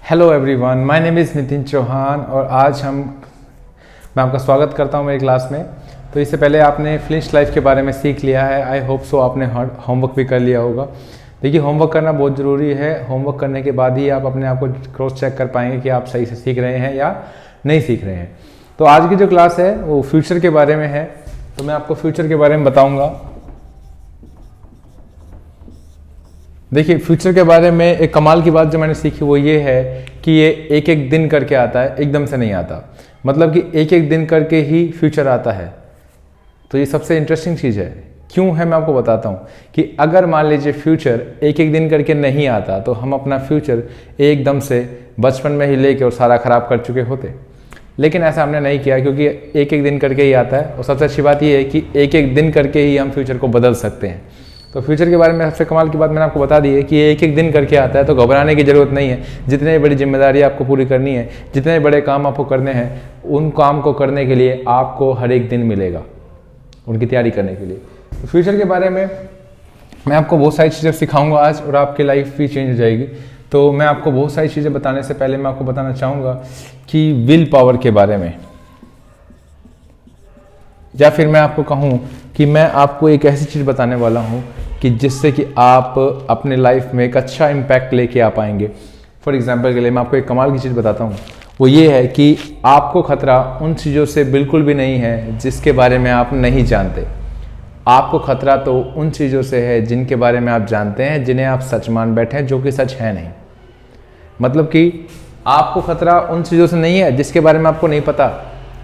Hello everyone, my name is Nitin Chauhan और आज मैं आपका स्वागत करता हूं मेरी क्लास में। तो इससे पहले आपने फ्लिंच लाइफ के बारे में सीख लिया है। आई होप सो आपने होमवर्क भी कर लिया होगा। देखिए, होमवर्क करना बहुत ज़रूरी है। होमवर्क करने के बाद ही आप अपने आप को क्रॉस चेक कर पाएंगे कि आप सही से सीख रहे हैं या नहीं सीख रहे हैं। तो आज की जो क्लास है वो फ्यूचर के बारे में है। तो मैं आपको फ्यूचर के बारे में बताऊँगा। देखिए, फ्यूचर के बारे में एक कमाल की बात जो मैंने सीखी वो ये है कि ये एक एक दिन करके आता है, एकदम से नहीं आता। मतलब कि एक एक दिन करके ही फ्यूचर आता है। तो ये सबसे इंटरेस्टिंग चीज़ है। क्यों है मैं आपको बताता हूँ कि अगर मान लीजिए फ्यूचर एक एक दिन करके नहीं आता तो हम अपना फ्यूचर एकदम से बचपन में ही लेके और सारा ख़राब कर चुके होते। लेकिन ऐसा हमने नहीं किया क्योंकि एक एक दिन करके ही आता है। और सबसे अच्छी बात ये है कि एक एक दिन करके ही हम फ्यूचर को बदल सकते हैं। तो फ्यूचर के बारे में सबसे कमाल की बात मैंने आपको बता दी है कि ये एक एक दिन करके आता है। तो घबराने की ज़रूरत नहीं है। जितनी बड़ी जिम्मेदारी आपको पूरी करनी है, जितने बड़े काम आपको करने हैं, उन काम को करने के लिए आपको हर एक दिन मिलेगा उनकी तैयारी करने के लिए। तो फ्यूचर के बारे में मैं आपको बहुत सारी चीज़ें सिखाऊंगा आज और आपकी लाइफ भी चेंज हो जाएगी। तो मैं आपको बहुत सारी चीज़ें बताने से पहले मैं आपको बताना चाहूँगा कि विल पावर के बारे में, या फिर मैं आपको कहूँ कि मैं आपको एक ऐसी चीज़ बताने वाला हूँ कि जिससे कि आप अपने लाइफ में एक अच्छा इम्पैक्ट लेके आ पाएंगे। फॉर एग्जांपल के लिए मैं आपको एक कमाल की चीज़ बताता हूँ। वो ये है कि आपको खतरा उन चीज़ों से बिल्कुल भी नहीं है जिसके बारे में आप नहीं जानते। आपको खतरा तो उन चीज़ों से है जिनके बारे में आप जानते हैं, जिन्हें आप सच मान बैठे हैं, जो कि सच है नहीं। मतलब कि आपको खतरा उन चीज़ों से नहीं है जिसके बारे में आपको नहीं पता।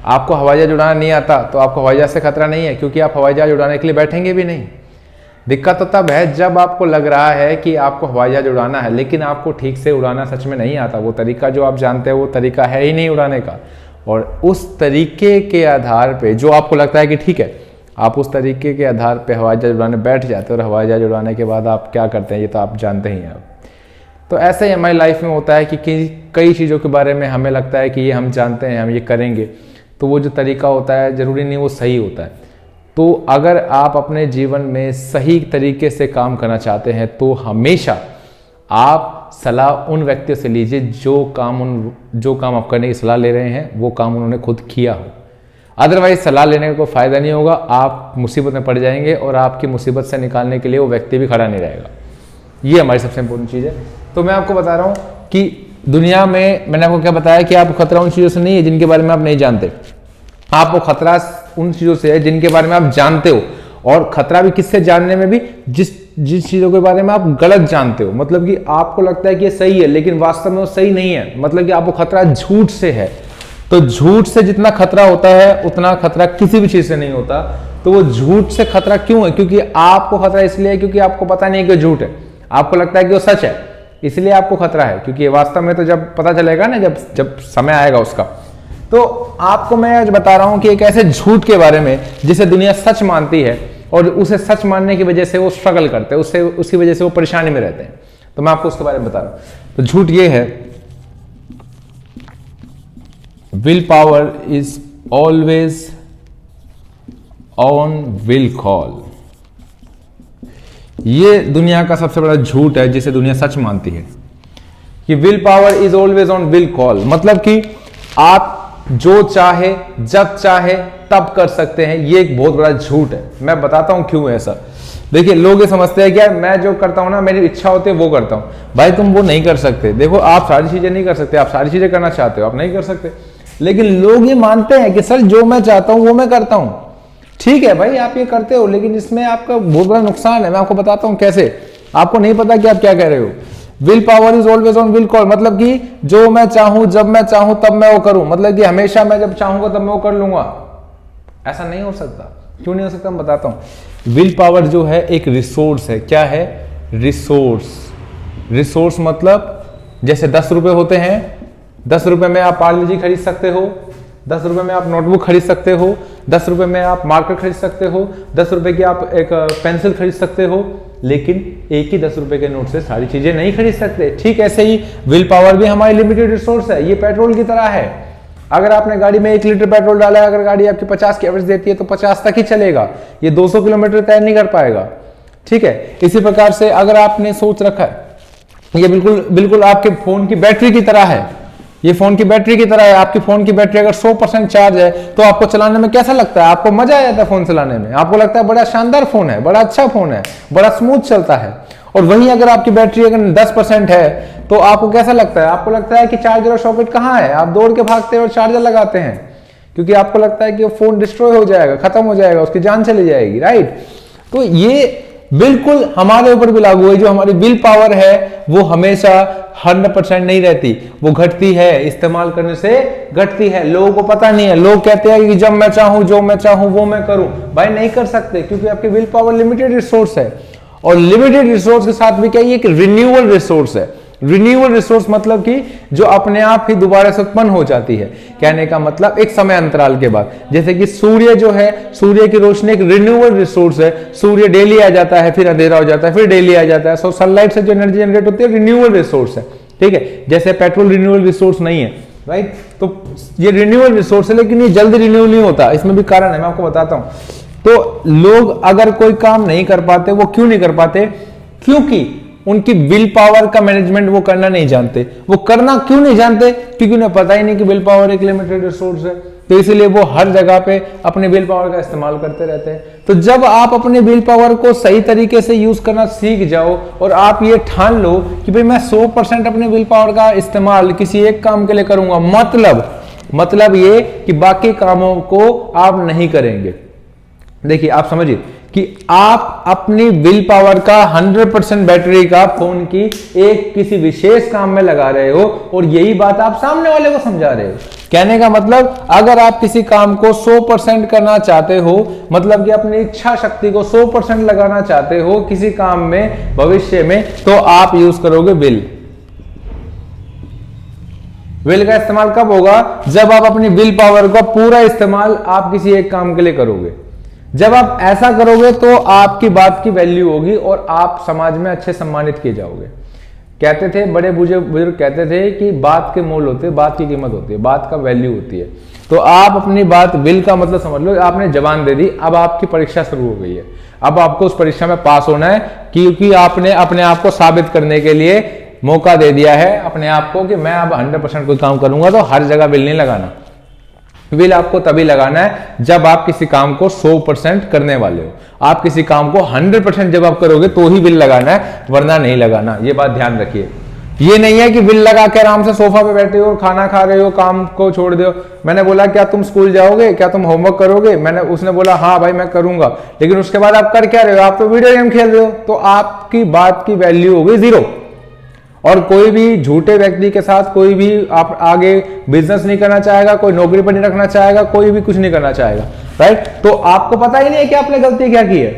आपको हवाई जहाज उड़ाना नहीं आता तो आपको हवाई जहाज से खतरा नहीं है, क्योंकि आप हवाई जहाज उड़ाने के लिए बैठेंगे भी नहीं। दिक्कत तो तब है जब आपको लग रहा है कि आपको हवाई जहाज उड़ाना है, लेकिन आपको ठीक से उड़ाना सच में नहीं आता। वो तरीका जो आप जानते हैं वो तरीका है ही नहीं उड़ाने का। और उस तरीके के आधार पे जो आपको लगता है कि ठीक है, आप उस तरीके के आधार पे हवाई जहाज उड़ाने बैठ जाते हैं और हवाई जहाज उड़ाने के बाद आप क्या करते हैं ये तो आप जानते ही हैं। तो ऐसे ही हमारी लाइफ में होता है कि कई चीज़ों के बारे में हमें लगता है कि ये हम जानते हैं, हम ये करेंगे। तो वो जो तरीका होता है ज़रूरी नहीं वो सही होता है। तो अगर आप अपने जीवन में सही तरीके से काम करना चाहते हैं तो हमेशा आप सलाह उन व्यक्तियों से लीजिए जो काम आप करने की सलाह ले रहे हैं वो काम उन्होंने खुद किया हो। अदरवाइज सलाह लेने का कोई फ़ायदा नहीं होगा। आप मुसीबत में पड़ जाएंगे और आपकी मुसीबत से निकालने के लिए वो व्यक्ति भी खड़ा नहीं रहेगा। ये हमारी सबसे इंपॉर्टेंट चीज़ है। तो मैं आपको बता रहा हूँ कि दुनिया में मैंने आपको क्या बताया कि आपको खतरा उन चीज़ों से नहीं है जिनके बारे में आप नहीं जानते। आपको खतरा उन चीज़ों से है जिनके बारे में आप जानते हो। और खतरा भी किससे जानने में भी, जिस चीज़ों के बारे में आप गलत जानते हो। मतलब कि आपको लगता है कि ये सही है लेकिन वास्तव में वो सही नहीं है। मतलब कि आपको खतरा झूठ से है। तो झूठ से जितना खतरा होता है उतना खतरा किसी भी चीज़ से नहीं होता। तो वो झूठ से खतरा क्यों है? क्योंकि आपको खतरा इसलिए है क्योंकि आपको पता नहीं है कि झूठ है। आपको लगता है कि वो सच है, इसलिए आपको खतरा है। क्योंकि वास्तव में तो जब पता चलेगा ना, जब समय आएगा उसका। तो आपको मैं आज बता रहा हूं कि एक ऐसे झूठ के बारे में जिसे दुनिया सच मानती है और उसे सच मानने की वजह से वो स्ट्रगल करते हैं, उसकी वजह से वो परेशानी में रहते हैं। तो मैं आपको उसके बारे में बता रहा हूं। तो झूठ ये है, will power is always on will call. ये दुनिया का सबसे बड़ा झूठ है जिसे दुनिया सच मानती है कि will power is always on will call. मतलब कि आप जो चाहे जब चाहे तब कर सकते हैं। ये एक बहुत बड़ा झूठ है। मैं बताता हूं क्यों ऐसा। देखिए, लोग ये समझते हैं कि यार मैं जो करता हूं ना, मेरी इच्छा होती है वो करता हूं। भाई तुम वो नहीं कर सकते। देखो, आप सारी चीजें नहीं कर सकते। आप सारी चीजें करना चाहते हो, आप नहीं कर सकते। लेकिन लोग ये मानते हैं कि सर जो मैं चाहता हूं वो मैं करता हूं। ठीक है भाई, आप ये करते हो, लेकिन इसमें आपका बहुत बड़ा नुकसान है। मैं आपको बताता हूं कैसे। आपको नहीं पता कि आप क्या कह रहे हो। Will power is always on will call. मतलब कि जो मैं चाहूं जब मैं चाहूं तब मैं वो करूं। मतलब कि हमेशा मैं जब चाहूंगा तब मैं वो कर लूंगा। ऐसा नहीं हो सकता। क्यों नहीं हो सकता, मैं बताता हूं। विल पावर जो है एक रिसोर्स है। क्या है? रिसोर्स मतलब जैसे 10 रुपए होते हैं, 10 रुपए में आप पार्ले जी खरीद सकते हो, 10 रुपए में आप नोटबुक खरीद सकते हो, 10 रुपए में आप मार्कर खरीद सकते हो, 10 रुपए की आप एक पेंसिल खरीद सकते हो। लेकिन एक ही 10 रुपए के नोट से सारी चीजें नहीं खरीद सकते। ठीक ऐसे ही विल पावर भी हमारी लिमिटेड रिसोर्स है। ये पेट्रोल की तरह है। अगर आपने गाड़ी में 1 लीटर पेट्रोल डाला है, अगर गाड़ी आपकी 50 की एवरेज देती है तो 50 तक ही चलेगा। ये 200 किलोमीटर तय नहीं कर पाएगा। ठीक है, इसी प्रकार से अगर आपने सोच रखा है ये बिल्कुल बिल्कुल आपके फोन की बैटरी की तरह है। ये फोन की बैटरी की तरह है। आपकी फोन की बैटरी अगर 100% चार्ज है तो आपको चलाने में कैसा लगता है? आपको मजा आ जाता है फोन चलाने में, आपको लगता है बड़ा शानदार फोन है, बड़ा अच्छा फोन है, बड़ा स्मूथ चलता है। और वहीं अगर आपकी बैटरी अगर 10% है तो आपको कैसा लगता है? आपको लगता है कि चार्जर और सॉकेट कहाँ है, आप दौड़ के भागते हैं और चार्जर लगाते हैं, क्योंकि आपको लगता है कि वो फोन डिस्ट्रॉय हो जाएगा, खत्म हो जाएगा, उसकी जान चली जाएगी, राइट। तो ये बिल्कुल हमारे ऊपर भी लागू है। जो हमारी विल पावर है वो हमेशा 100% नहीं रहती, वो घटती है, इस्तेमाल करने से घटती है। लोगों को पता नहीं है, लोग कहते हैं कि जब मैं चाहूं जो मैं चाहूं वो मैं करूं। भाई नहीं कर सकते, क्योंकि आपकी विल पावर लिमिटेड रिसोर्स है। और लिमिटेड रिसोर्स के साथ भी क्या, ये एक रिन्यूअल रिसोर्स है। रिन्यूअल रिसोर्स मतलब कि जो अपने आप ही दोबारा से उत्पन्न हो जाती है। कहने का मतलब एक समय अंतराल के बाद, जैसे कि सूर्य जो है, सूर्य की रोशनी एक रिन्यूअल रिसोर्स है। सूर्य डेली आ जाता है, फिर अंधेरा हो जाता है, फिर डेली आ जाता है। सो सनलाइट से जो एनर्जी जनरेट होती है रिन्यूअल रिसोर्स है, ठीक है। जैसे पेट्रोल रिन्यूअल रिसोर्स नहीं है, राइट। तो ये रिन्यूअल रिसोर्स है, लेकिन ये जल्दी रिन्यू नहीं होता। इसमें भी कारण है, मैं आपको बताता हूं। तो लोग अगर कोई काम नहीं कर पाते, वो क्यों नहीं कर पाते? क्योंकि उनकी विल पावर का मैनेजमेंट वो करना नहीं जानते। वो करना क्यों नहीं जानते? क्योंकि उन्हें पता ही नहीं कि विल पावर एक लिमिटेड रिसोर्स है। तो इसलिए वो हर जगह पे अपने विल पावर का इस्तेमाल करते रहते हैं। तो जब आप अपने विल पावर को सही तरीके से यूज करना सीख जाओ और आप ये ठान लो कि भाई मैं 100% अपने विल पावर का इस्तेमाल किसी एक काम के लिए करूंगा, मतलब ये कि बाकी कामों को आप नहीं करेंगे। देखिए आप समझिए कि आप अपनी विल पावर का 100% बैटरी का फोन की एक किसी विशेष काम में लगा रहे हो, और यही बात आप सामने वाले को समझा रहे हो। कहने का मतलब अगर आप किसी काम को 100% करना चाहते हो, मतलब कि अपनी इच्छा शक्ति को 100% लगाना चाहते हो किसी काम में भविष्य में, तो आप यूज करोगे विल। विल का इस्तेमाल कब होगा? जब आप अपनी विल पावर का पूरा इस्तेमाल आप किसी एक काम के लिए करोगे। जब आप ऐसा करोगे तो आपकी बात की वैल्यू होगी और आप समाज में अच्छे सम्मानित किए जाओगे। कहते थे बड़े बुजुर्ग कहते थे कि बात के मोल होते हैं, बात की कीमत होती है, बात का वैल्यू होती है। तो आप अपनी बात, विल का मतलब समझ लो, आपने जबान दे दी, अब आपकी परीक्षा शुरू हो गई है। अब आपको उस परीक्षा में पास होना है, क्योंकि आपने अपने आप को साबित करने के लिए मौका दे दिया है अपने आप को कि मैं अब 100% कोई काम करूंगा। तो हर जगह विल नहीं लगाना। विल आपको तभी लगाना है जब आप किसी काम को 100% करने वाले हो। आप किसी काम को 100% जब आप करोगे तो ही विल लगाना है, वरना नहीं लगाना। ये बात ध्यान रखिए। ये नहीं है कि विल लगा के आराम से सोफा पे बैठे हो और खाना खा रहे हो, काम को छोड़ दो। मैंने बोला क्या तुम स्कूल जाओगे, क्या तुम होमवर्क करोगे? उसने बोला हाँ भाई मैं करूंगा। लेकिन उसके बाद आप कर क्या रहे हो? आप तो वीडियो गेम खेल रहे हो। तो आपकी बात की वैल्यू हो गई 0। और कोई भी झूठे व्यक्ति के साथ कोई भी आप आगे बिजनेस नहीं करना चाहेगा, कोई नौकरी पर नहीं रखना चाहेगा, कोई भी कुछ नहीं करना चाहेगा, राइट। तो आपको पता ही नहीं है कि आपने गलती क्या की है।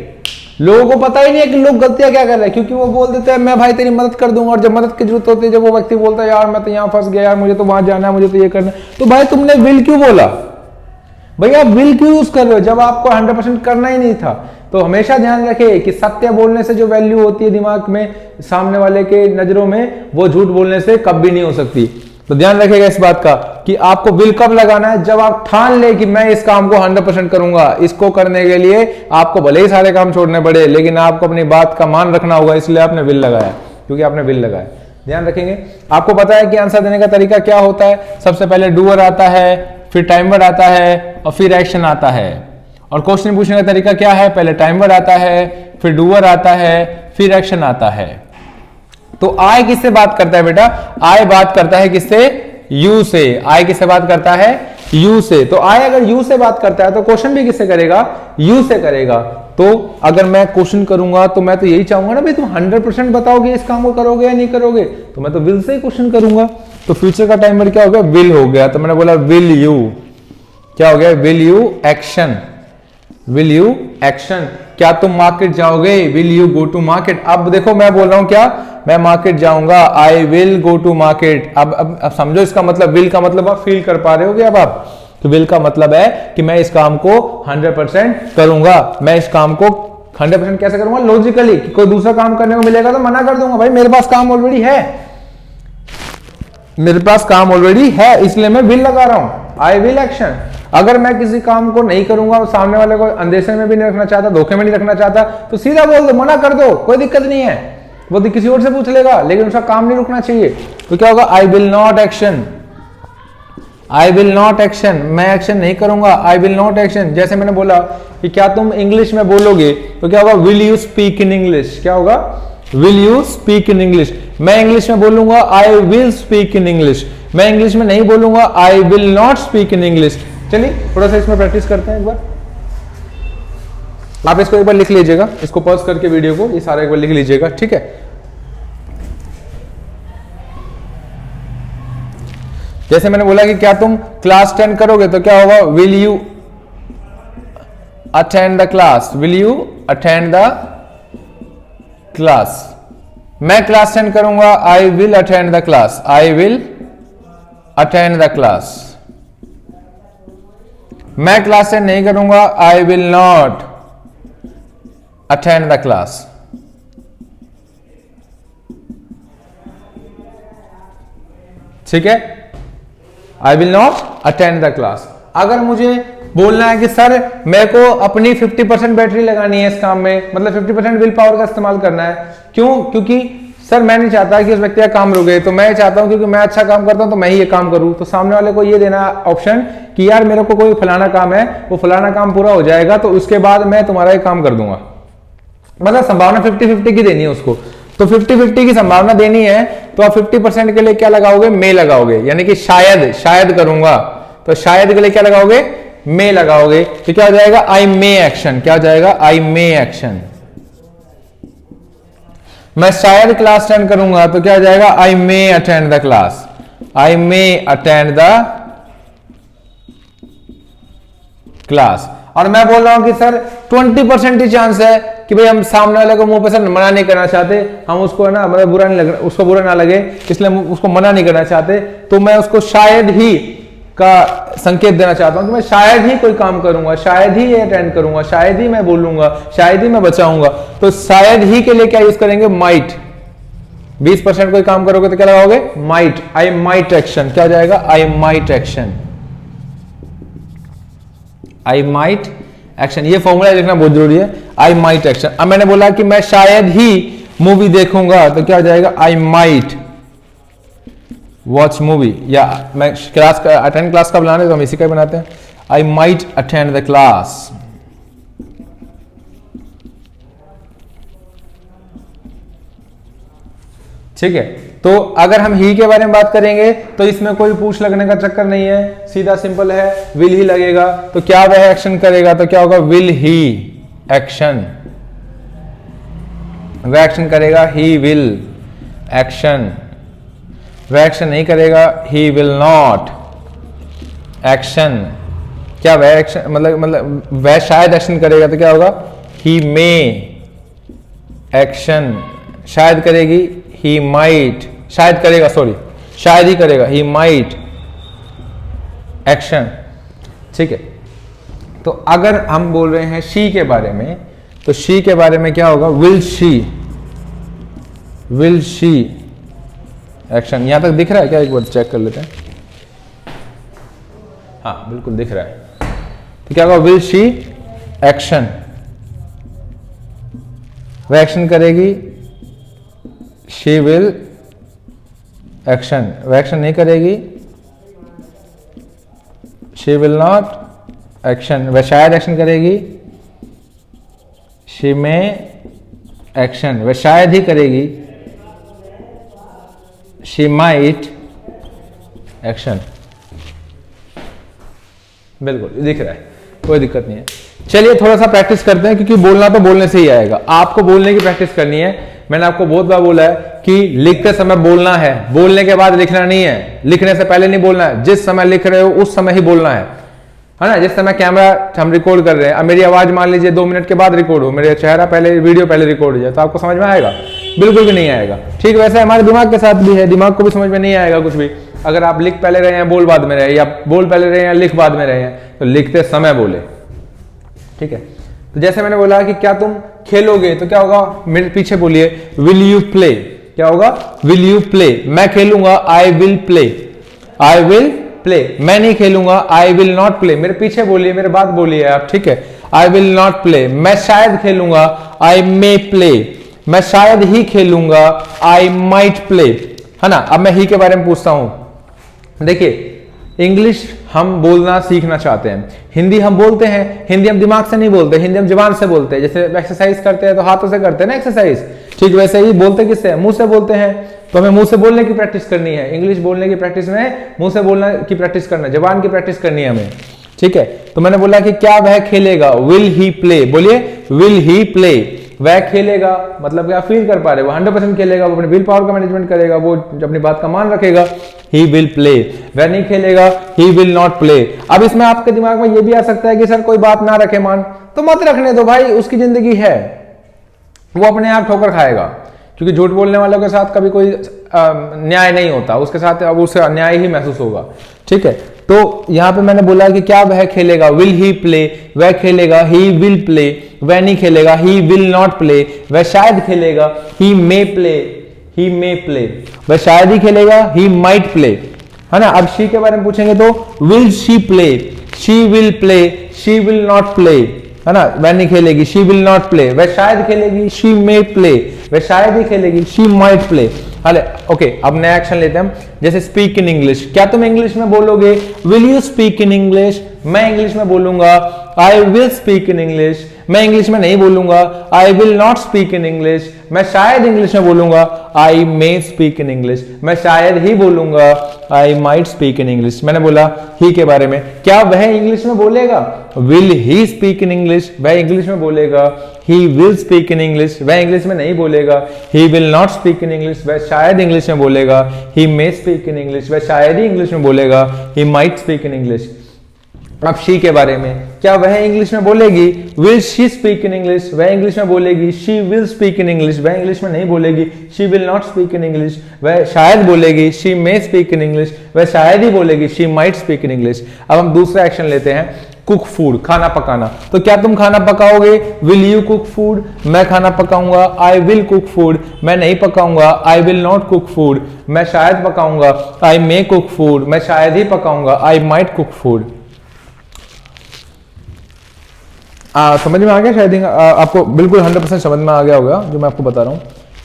लोगों को पता ही नहीं है कि लोग गलतियां क्या कर रहे हैं, क्योंकि वो बोल देते हैं मैं भाई तेरी मदद कर दूंगा। और जब मदद की जरूरत होती है, जब वो व्यक्ति बोलता है यार मैं तो यहाँ फंस गया, यार मुझे तो वहां जाना है, मुझे तो ये करना है, तो भाई तुमने विल क्यों बोला? भैया विल क्यों यूज कर रहे हो जब आपको 100% करना ही नहीं था? तो हमेशा ध्यान रखें कि सत्य बोलने से जो वैल्यू होती है दिमाग में, सामने वाले के नजरों में, वो झूठ बोलने से कभी नहीं हो सकती। तो ध्यान रखिएगा इस बात का कि आपको विल कब लगाना है? जब आप ठान ले कि मैं इस काम को 100% करूंगा। इसको करने के लिए आपको भले ही सारे काम छोड़ने पड़े, लेकिन आपको अपनी बात का मान रखना होगा, इसलिए आपने विल लगाया, क्योंकि आपने विल लगाया। ध्यान रखेंगे। आपको पता है कि आंसर देने का तरीका क्या होता है? सबसे पहले डूअर आता है, फिर टाइम वर्ड आता है, और फिर एक्शन आता है। और क्वेश्चन पूछने का तरीका क्या है? पहले टाइम वर्ड आता है, फिर डूअर आता है, फिर एक्शन आता है। तो आई किससे बात करता है बेटा? आई बात करता है किससे? यू से। आई किससे बात करता है? यू से। तो आई अगर यू से बात करता है तो क्वेश्चन भी किससे करेगा? यू से करेगा। तो अगर मैं क्वेश्चन करूंगा तो मैं तो यही चाहूंगा ना भाई तुम 100% बताओगे इस काम को करोगे या नहीं करोगे, तो मैं तो विल से ही क्वेश्चन करूंगा। तो फ्यूचर का टाइम वर्ड क्या हो गया? विल हो गया। तो मैंने बोला विल यू, क्या हो गया? Will you action. Will you action. क्या तुम मार्केट जाओगे? Will you go to market. अब देखो मैं बोल रहा हूं क्या, मैं मार्केट जाऊंगा, I will go to market. अब समझो इसका मतलब, विल का मतलब आप फील कर पा रहे हो अब आप? तो विल का मतलब है कि मैं इस काम को 100% करूंगा। मैं इस काम को 100% कैसे करूंगा? लॉजिकली। कोई दूसरा काम करने को मिलेगा तो मना कर दूंगा, भाई मेरे पास काम ऑलरेडी है, मेरे पास काम ऑलरेडी है, इसलिए मैं विल लगा रहा हूं। I will action. अगर मैं किसी काम को नहीं करूंगा और सामने वाले को अंदेशे में भी नहीं रखना चाहता, धोखे में नहीं रखना चाहता, तो सीधा बोल दो, मना कर दो, कोई दिक्कत नहीं है। वो तो किसी और से पूछ लेगा, लेकिन उसका काम नहीं रुकना चाहिए। तो क्या होगा, आई will not action, I will not action, मैं एक्शन नहीं करूंगा, आई विल नॉट एक्शन। जैसे मैंने बोला कि क्या तुम इंग्लिश में बोलोगे, तो क्या होगा, will you speak in English, क्या होगा, will you speak in English. मैं इंग्लिश में बोलूंगा, I will speak in English. मैं इंग्लिश में नहीं बोलूंगा, आई will not speak in English. चलिए थोड़ा सा इसमें प्रैक्टिस करते हैं एक बार। आप इसको एक बार लिख लीजिएगा, इसको पॉज करके वीडियो को ये सारा एक बार लिख लीजिएगा, ठीक है। जैसे मैंने बोला कि क्या तुम क्लास 10 करोगे, तो क्या होगा, will you attend the class, will you attend the class. मैं क्लास 10 करूंगा, I will attend the class, I will attend the class. मैं क्लास 10 नहीं करूंगा, आई will not attend the class. ठीक है, आई will not attend the class. अगर मुझे बोलना है कि सर मेरे को अपनी 50% बैटरी लगानी है इस काम में, मतलब 50% विल पावर का इस्तेमाल करना है, क्यों, क्योंकि सर मैं नहीं चाहता कि उस व्यक्ति का काम रुके, तो मैं चाहता हूं क्योंकि मैं अच्छा काम करता हूं तो मैं ही ये काम करूं, तो सामने वाले को ये देना ऑप्शन कि यार मेरे को कोई फलाना काम है, वो फलाना काम पूरा हो जाएगा तो उसके बाद मैं तुम्हारा ये काम कर दूंगा। मतलब संभावना 50-50 की देनी है उसको। तो 50-50 की संभावना देनी है तो आप 50% के लिए क्या लगाओगे, मे लगाओगे, यानी कि शायद करूंगा, तो शायद के लिए क्या लगाओगे, मे लगाओगे। तो क्या हो जाएगा, आई मे एक्शन, क्या हो जाएगा, आई मे एक्शन। मैं शायद क्लास 10 करूंगा तो क्या हो जाएगा, I may attend the class, I may attend the class. और मैं बोल रहा हूं कि सर 20% ही चांस है कि भाई हम सामने वाले को मुंह पे सर मना नहीं करना चाहते, हम उसको है ना मतलब बुरा नहीं लग, उसको बुरा ना लगे इसलिए उसको मना नहीं करना चाहते, तो मैं उसको शायद ही का संकेत देना चाहता हूं कि मैं शायद ही कोई काम करूंगा, शायद ही ये अटेंड करूंगा, शायद ही मैं बोलूंगा, शायद ही मैं बचाऊंगा। तो शायद ही के लिए क्या यूज करेंगे, माइट। 20% कोई काम करोगे तो क्या लगाओगे, माइट, आई माइट एक्शन। क्या हो जाएगा, I might action, I might action. ये फॉर्मूला लिखना बहुत जरूरी है, आई माइट एक्शन। अब मैंने बोला कि मैं शायद ही मूवी देखूंगा तो क्या हो जाएगा, आई माइट वॉच मूवी। या मैं क्लास का अटेंड क्लास का बनाने तो हम इसी का बनाते हैं, I might attend the class. ठीक है, तो अगर हम ही के बारे में बात करेंगे तो इसमें कोई पूछ लगने का चक्कर नहीं है, सीधा सिंपल है, विल ही लगेगा। तो क्या वह एक्शन करेगा, तो क्या होगा, विल ही एक्शन, वह एक्शन करेगा, ही विल एक्शन। वह एक्शन नहीं करेगा, ही विल नॉट एक्शन। क्या वह एक्शन मतलब वह शायद एक्शन करेगा तो क्या होगा, ही मे एक्शन। शायद करेगी, ही माइट, शायद करेगा, सॉरी शायद ही करेगा, ही माइट एक्शन। ठीक है, तो अगर हम बोल रहे हैं शी के बारे में, तो शी के बारे में क्या होगा, will she, will she action. यहां तक दिख रहा है क्या, एक बार चेक कर लेते हैं। हाँ बिल्कुल दिख रहा है। तो क्या होगा, विल शी एक्शन, वह एक्शन करेगी, शी विल एक्शन। वह एक्शन नहीं करेगी, शी विल नॉट एक्शन। वह शायद एक्शन करेगी, शी मे एक्शन। वह शायद ही करेगी, शी माइट एक्शन। बिल्कुल दिख रहा है, कोई दिक्कत नहीं है। चलिए थोड़ा सा प्रैक्टिस करते हैं, क्योंकि बोलना तो बोलने से ही आएगा, आपको बोलने की प्रैक्टिस करनी है। मैंने आपको बहुत बार बोला है कि लिखते समय बोलना है, बोलने के बाद लिखना नहीं है, लिखने से पहले नहीं बोलना है। जिस समय लिख रहे हो उस समय ही बोलना है ना। जिस समय कैमरा हम रिकॉर्ड कर रहे हैं, अब मेरी आवाज मान लीजिए 2 मिनट के बाद रिकॉर्ड हो, मेरे चेहरा पहले, वीडियो पहले रिकॉर्ड हो जाए, तो आपको समझ में आएगा, बिल्कुल भी नहीं आएगा। ठीक वैसे हमारे दिमाग के साथ भी है, दिमाग को भी समझ में नहीं आएगा कुछ भी, अगर आप लिख पहले रहे हैं बोल बाद में रहे, या बोल पहले रहे हैं लिख बाद में रहे हैं, तो लिखते समय बोले। ठीक है, तो जैसे मैंने बोला कि क्या तुम खेलोगे, तो क्या होगा, मेरे पीछे बोलिए, विल यू प्ले। क्या होगा, विल यू प्ले। मैं खेलूंगा, I will play, I will play. मैं नहीं खेलूंगा, आई विल नॉट प्ले। मेरे पीछे बोलिए, मेरे बाद बोलिए आप। ठीक है, आई विल नॉट प्ले। मैं शायद खेलूंगा, आई मे प्ले, मैं शायद ही खेलूंगा, आई माइट प्ले, है ना। अब मैं ही के बारे में पूछता हूं। देखिए इंग्लिश हम बोलना सीखना चाहते हैं, हिंदी हम बोलते हैं, हिंदी हम दिमाग से नहीं बोलते, हिंदी हम जुबान से बोलते हैं। जैसे एक्सरसाइज करते हैं तो हाथों से करते हैं ना एक्सरसाइज, ठीक वैसे ही बोलते किससे हैं, मुंह से बोलते हैं। तो हमें मुंह से बोलने की प्रैक्टिस करनी है, इंग्लिश बोलने की प्रैक्टिस में मुंह से बोलने की प्रैक्टिस करना है, जुबान की प्रैक्टिस करनी है हमें, ठीक है। तो मैंने बोला कि क्या वह खेलेगा, विल ही प्ले, बोलिए विल ही प्ले। वह खेलेगा मतलब क्या, फील कर पा रहे, वो 100% खेलेगा, वो अपने विल पावर का मैनेजमेंट करेगा, वो अपनी बात का मान रखेगा, ही विल प्ले। वह नहीं खेलेगा, ही विल नॉट प्ले। अब इसमें आपके दिमाग में ये भी आ सकता है कि सर कोई बात ना रखे मान, तो मत रखने दो भाई, उसकी जिंदगी है, वो अपने आप ठोकर खाएगा, क्योंकि झूठ बोलने वालों के साथ कभी कोई न्याय नहीं होता, उसके साथ अब उसे अन्याय ही महसूस होगा, ठीक है। तो यहां पे मैंने बोला कि क्या वह खेलेगा, विल ही प्ले, वह खेलेगा, ही विल प्ले, वह नहीं खेलेगा, ही विल नॉट प्ले, वह शायद खेलेगा, ही मे प्ले, ही मे प्ले, वह शायद ही खेलेगा, ही माइट प्ले, है ना। अब शी के बारे में पूछेंगे तो will she play, she will play, she will not play, है ना। वह नहीं खेलेगी, शी विल नॉट प्ले, वह शायद खेलेगी, शी मे प्ले, वह शायद ही खेलेगी, शी माइट प्ले। अरे ओके, अब नया एक्शन लेते हैं हम, जैसे स्पीक इन इंग्लिश। क्या तुम इंग्लिश में बोलोगे, will you speak in English, मैं इंग्लिश में बोलूंगा, I will speak in English, मैं इंग्लिश में नहीं बोलूंगा, आई will not speak in English, मैं शायद इंग्लिश में बोलूंगा, आई मे स्पीक इन इंग्लिश, मैं शायद ही बोलूंगा, I might speak in English. मैंने बोला ही के बारे में, क्या वह इंग्लिश में बोलेगा, will he speak in English, वह इंग्लिश में बोलेगा, he will speak in English, वह इंग्लिश में नहीं बोलेगा, ही will not speak in English, वह शायद इंग्लिश में बोलेगा, ही मे स्पीक इन इंग्लिश, वह शायद ही इंग्लिश में बोलेगा, he might speak in English. अब शी के बारे में, क्या वह इंग्लिश में बोलेगी, will she speak in English, वह इंग्लिश में बोलेगी, she will speak in English, वह इंग्लिश में नहीं बोलेगी, she will not speak in English, वह शायद बोलेगी, she may speak in English, वह शायद ही बोलेगी, she might speak in English. अब हम दूसरा एक्शन लेते हैं, कुक फूड, खाना पकाना। तो क्या तुम खाना पकाओगे, विल यू कुक फूड, मैं खाना पकाऊंगा, आई विल कुक फूड, मैं नहीं पकाऊंगा, I will not cook food, मैं शायद पकाऊंगा, आई मे कुक फूड, मैं शायद ही पकाऊंगा, आई माइट कुक फूड। समझ में आ गया शायद, आपको बिल्कुल 100% समझ में आ गया होगा जो मैं आपको बता रहा हूं।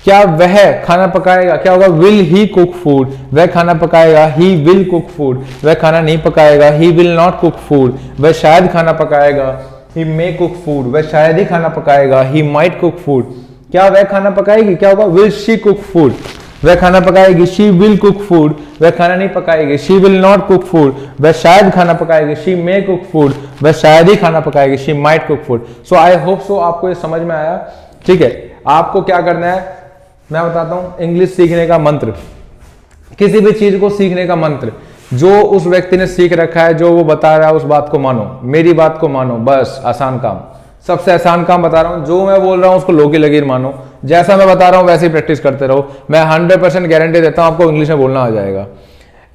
क्या वह खाना पकाएगा, क्या होगा, विल ही कुक फूड, वह खाना पकाएगा, ही विल कुक फूड, वह खाना नहीं पकाएगा, he will not cook food, वह शायद खाना पकाएगा, ही मे कुक फूड, वह शायद ही खाना पकाएगा, ही माइट कुक फूड। क्या वह खाना पकाएगी, क्या होगा, विल शी कुक फूड, वह खाना पकाएगी, शी विल कुक फूड, वह खाना नहीं पकाएगी, she will not cook food, वह शायद खाना पकाएगी, शी मे कुक फूड, वह शायद ही खाना पकाएगी, she might cook food. So I hope so आपको ये समझ में आया, ठीक है। आपको क्या करना है मैं बताता हूं, इंग्लिश सीखने का मंत्र, किसी भी चीज को सीखने का मंत्र, जो उस व्यक्ति ने सीख रखा है, जो वो बता रहा है उस बात को मानो, मेरी बात को मानो, बस आसान काम, सबसे आसान काम बता रहा हूं। जो मैं बोल रहा हूं उसको लोकी लगीर मानो, जैसा मैं बता रहा हूं वैसे ही प्रैक्टिस करते रहो। मैं 100% गारंटी देता हूं आपको इंग्लिश में बोलना आ जाएगा।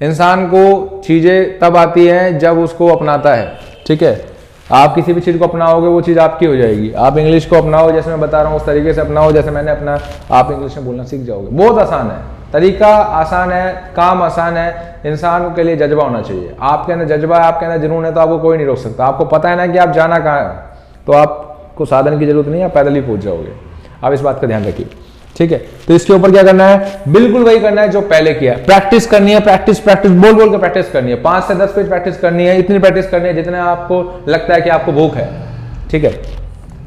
इंसान को चीजें तब आती हैं जब उसको अपनाता है, ठीक है। आप किसी भी चीज को अपनाओगे वो चीज आपकी हो जाएगी। आप इंग्लिश को अपनाओ, जैसे मैं बता रहा हूं उस तरीके से अपनाओ जैसे मैंने अपना, आप इंग्लिश में बोलना सीख जाओगे। बहुत आसान है, तरीका आसान है, काम आसान है, इंसान के लिए जज्बा होना चाहिए। आपके अंदर जज्बा है, आपके अंदर जुनून है, तो आपको कोई नहीं रोक सकता। आपको पता है ना कि आप जाना कहाँ है, तो आपको साधन की जरूरत नहीं है, आप पैदल ही पहुंच जाओगे। आप इस बात का ध्यान रखिए, ठीक है। तो इसके ऊपर क्या करना है, बिल्कुल वही करना है जो पहले किया, प्रैक्टिस करनी है, प्रैक्टिस प्रैक्टिस बोल बोल के प्रैक्टिस करनी है। 5 से 10 पेज प्रैक्टिस करनी है, इतनी प्रैक्टिस करनी है जितना आपको लगता है कि आपको भूख है, ठीक है।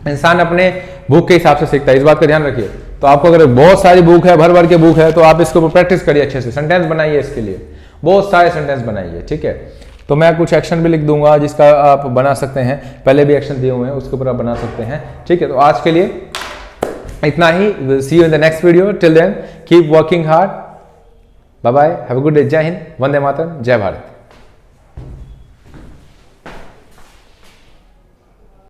इंसान अपने भूख के हिसाब से सीखता है, इस बात का ध्यान रखिए। तो आपको अगर बहुत सारी भूख है, भर भर के भूख है, तो आप इसके ऊपर प्रैक्टिस करिए, अच्छे से सेंटेंस बनाइए, इसके लिए बहुत सारे सेंटेंस बनाइए, ठीक है। तो मैं कुछ एक्शन भी लिख दूंगा जिसका आप बना सकते हैं, पहले भी एक्शन दिए हुए हैं उसके ऊपर आप बना सकते हैं, ठीक है। तो आज के लिए इतना ही, see you in the next video, till then keep working hard, bye bye, have a good day, जय हिंद, वंदे मातरम, जय भारत।